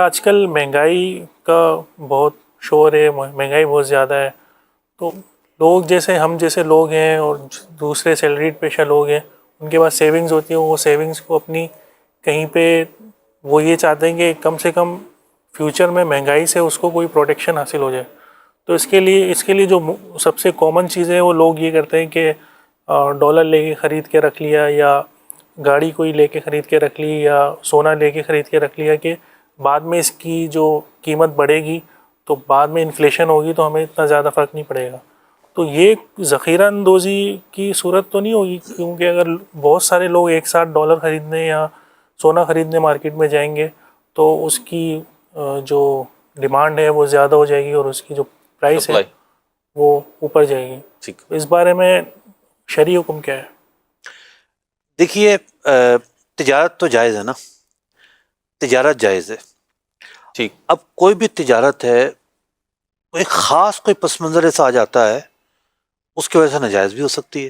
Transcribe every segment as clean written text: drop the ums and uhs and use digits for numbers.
آج کل مہنگائی کا بہت شور ہے، مہنگائی بہت زیادہ ہے، تو لوگ جیسے ہم جیسے لوگ ہیں اور دوسرے سیلریڈ پیشہ لوگ ہیں، ان کے پاس سیونگز ہوتی ہیں، وہ سیونگز کو اپنی کہیں پہ وہ یہ چاہتے ہیں کہ کم سے کم فیوچر میں مہنگائی سے اس کو کوئی پروٹیکشن حاصل ہو جائے. تو اس کے لیے جو سب سے کامن چیزیں ہیں وہ لوگ یہ کرتے ہیں کہ ڈالر لے کے خرید کے رکھ لیا، یا گاڑی کوئی لے کے خرید کے رکھ لی، یا سونا لے کے خرید کے رکھ لیا کہ بعد میں اس کی جو قیمت بڑھے گی تو بعد میں انفلیشن ہوگی تو ہمیں اتنا زیادہ فرق نہیں پڑے گا. تو یہ ذخیرہ اندوزی کی صورت تو نہیں ہوگی، کیونکہ اگر بہت سارے لوگ ایک ساتھ ڈالر خریدنے یا سونا خریدنے مارکیٹ میں جائیں گے تو اس کی جو ڈیمانڈ ہے وہ زیادہ ہو جائے گی اور اس کی جو پرائس ہے وہ اوپر جائے گی. اس بارے میں شرعی حکم کیا ہے؟ دیکھیے، تجارت تو جائز ہے نا، تجارت جائز ہے. ٹھیک، اب کوئی بھی تجارت ہے تو ایک خاص کوئی پس منظر ایسا آ جاتا ہے اس کی وجہ سے ناجائز بھی ہو سکتی ہے،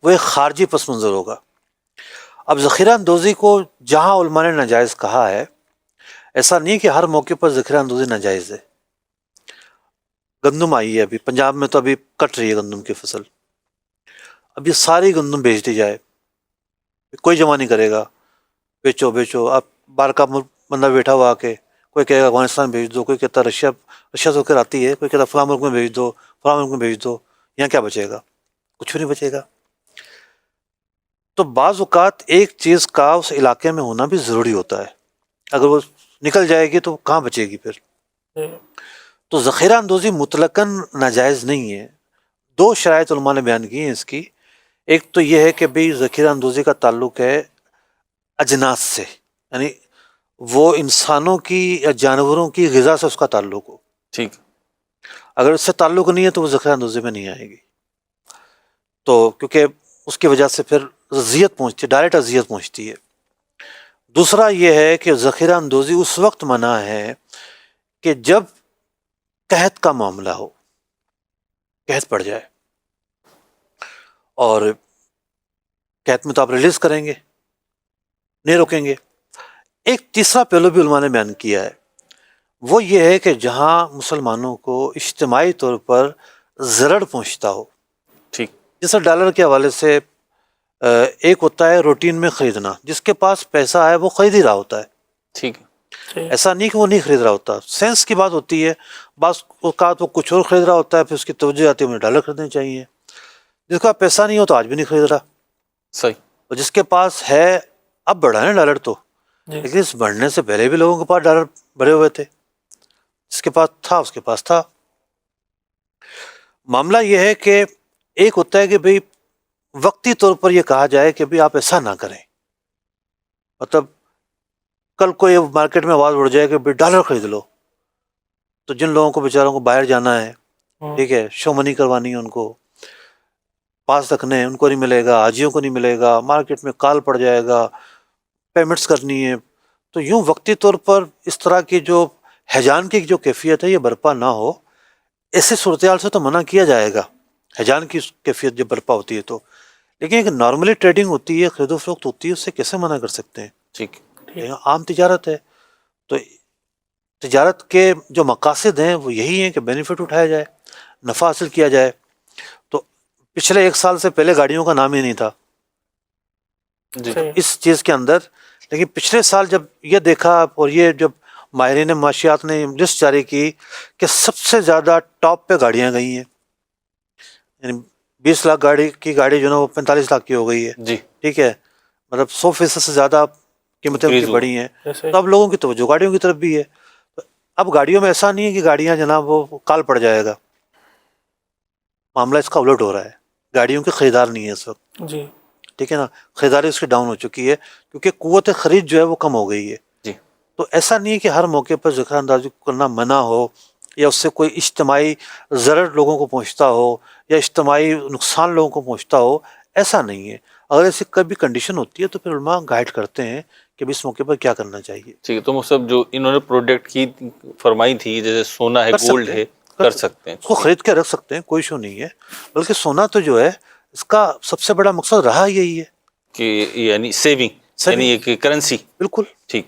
وہ ایک خارجی پس منظر ہوگا. اب ذخیرہ اندوزی کو جہاں علماء نے ناجائز کہا ہے، ایسا نہیں کہ ہر موقع پر ذخیرہ اندوزی ناجائز ہے. گندم آئی ہے ابھی پنجاب میں، تو ابھی کٹ رہی ہے گندم کی فصل، اب یہ ساری گندم بیچ دی جائے، کوئی جمع نہیں کرے گا، بیچو بیچو. اب باہر کا بندہ بیٹھا ہوا آ کے کوئی کہے گا افغانستان بھیج دو، کوئی کہتا رشیا سے ہو کر آتی ہے، کوئی کہتا فلاں ملک میں بھیج دو، فلاں ملک میں بھیج دو. یہاں کیا بچے گا؟ کچھ بھی نہیں بچے گا. تو بعض اوقات ایک چیز کا اس علاقے میں ہونا بھی ضروری ہوتا ہے، اگر وہ نکل جائے گی تو کہاں بچے گی پھر. تو ذخیرہ اندوزی مطلقاً ناجائز نہیں ہے. دو شرائط علماء نے بیان کی ہیں اس کی. ایک تو یہ ہے کہ بھئی ذخیرہ اندوزی کا تعلق ہے اجناس سے، یعنی وہ انسانوں کی یا جانوروں کی غذا سے اس کا تعلق ہو. ٹھیک، اگر اس سے تعلق نہیں ہے تو وہ ذخیرہ اندوزی میں نہیں آئے گی. تو کیونکہ اس کی وجہ سے پھر اذیت پہنچتی ہے، ڈائریکٹ اذیت پہنچتی ہے. دوسرا یہ ہے کہ ذخیرہ اندوزی اس وقت منع ہے کہ جب قحط کا معاملہ ہو، قحط پڑ جائے، اور قحط میں تو آپ ریلیز کریں گے، نہیں روکیں گے. ایک تیسرا پہلو بھی علماء نے بیان کیا ہے، وہ یہ ہے کہ جہاں مسلمانوں کو اجتماعی طور پر ضرر پہنچتا ہو. ٹھیک، جیسے ڈالر کے حوالے سے ایک ہوتا ہے روٹین میں خریدنا، جس کے پاس پیسہ ہے وہ خرید ہی رہا ہوتا ہے. ٹھیک، ایسا نہیں کہ وہ نہیں خرید رہا ہوتا، سینس کی بات ہوتی ہے. بعض اوقات وہ کچھ اور خرید رہا ہوتا ہے، پھر اس کی توجہ آتی ہے مجھے ڈالر خریدنے چاہیے. جس کا پیسہ نہیں ہو تو آج بھی نہیں خرید رہا. صحیح. اور جس کے پاس ہے، اب بڑھا ہے ڈالر تو، لیکن اس بڑھنے سے پہلے بھی لوگوں کے پاس ڈالر بڑھے ہوئے تھے، جس کے پاس تھا اس کے پاس تھا. معاملہ یہ ہے کہ ایک ہوتا ہے کہ بھئی وقتی طور پر یہ کہا جائے کہ بھئی آپ ایسا نہ کریں، مطلب کل کو یہ مارکیٹ میں آواز اڑ جائے کہ بھئی ڈالر خرید لو، تو جن لوگوں کو بیچاروں کو باہر جانا ہے، ٹھیک ہے، شو منی کروانی ہے، ان کو پاس رکھنے، ان کو نہیں ملے گا، حاجیوں کو نہیں ملے گا، مارکیٹ میں کال پڑ جائے گا، پیمنٹس کرنی ہے. تو یوں وقتی طور پر اس طرح کی جو ہیجان کی جو کیفیت ہے یہ برپا نہ ہو. ایسے صورتحال سے تو منع کیا جائے گا، ہیجان کی کیفیت جب برپا ہوتی ہے تو. لیکن ایک نارملی ٹریڈنگ ہوتی ہے، خرید و فروخت ہوتی ہے، اس سے کیسے منع کر سکتے ہیں؟ ٹھیک، عام تجارت ہے. تو تجارت کے جو مقاصد ہیں وہ یہی ہیں کہ بینیفٹ اٹھایا جائے، نفع حاصل کیا جائے. تو پچھلے 1 سال سے پہلے گاڑیوں کا نام ہی نہیں تھا اس چیز کے اندر، لیکن پچھلے سال جب یہ دیکھا اور یہ جب ماہرین معاشیات نے لسٹ جاری کی کہ سب سے زیادہ ٹاپ پہ گاڑیاں گئی ہیں، یعنی 20 لاکھ کی گاڑی جو ہے نا وہ 45 لاکھ کی ہو گئی ہے. جی ٹھیک ہے، مطلب 100% سے زیادہ قیمتیں ان کی بڑھی ہیں. تو اب لوگوں کی توجہ گاڑیوں کی طرف بھی ہے. اب گاڑیوں میں ایسا نہیں ہے کہ گاڑیاں جناب وہ کال پڑ جائے گا، معاملہ اس کا الٹ ہو رہا ہے. گاڑیوں کے خریدار نہیں ہے اس وقت. جی ٹھیک ہے نا، خریداری اس کی ڈاؤن ہو چکی ہے کیونکہ قوت خرید جو ہے وہ کم ہو گئی ہے. جی تو ایسا نہیں ہے کہ ہر موقع پر ذخیرہ اندوزی کرنا منع ہو یا اس سے کوئی اجتماعی ضرر لوگوں کو پہنچتا ہو یا اجتماعی نقصان لوگوں کو پہنچتا ہو، ایسا نہیں ہے. اگر ایسی کبھی کنڈیشن ہوتی ہے تو پھر علماء گائیڈ کرتے ہیں کہ اس موقع پر کیا کرنا چاہیے. ٹھیک ہے، تو سب جو انہوں نے پروڈکٹ کی فرمائی تھی جیسے سونا ہے، گولڈ ہے، کر سکتے ہیں، اس کو خرید کے رکھ سکتے ہیں، کوئی ایشو نہیں ہے. بلکہ سونا تو جو ہے اس کا سب سے بڑا مقصد رہا یہی ہے کہ یعنی سیونگ، یعنی ایک کرنسی. بالکل ٹھیک.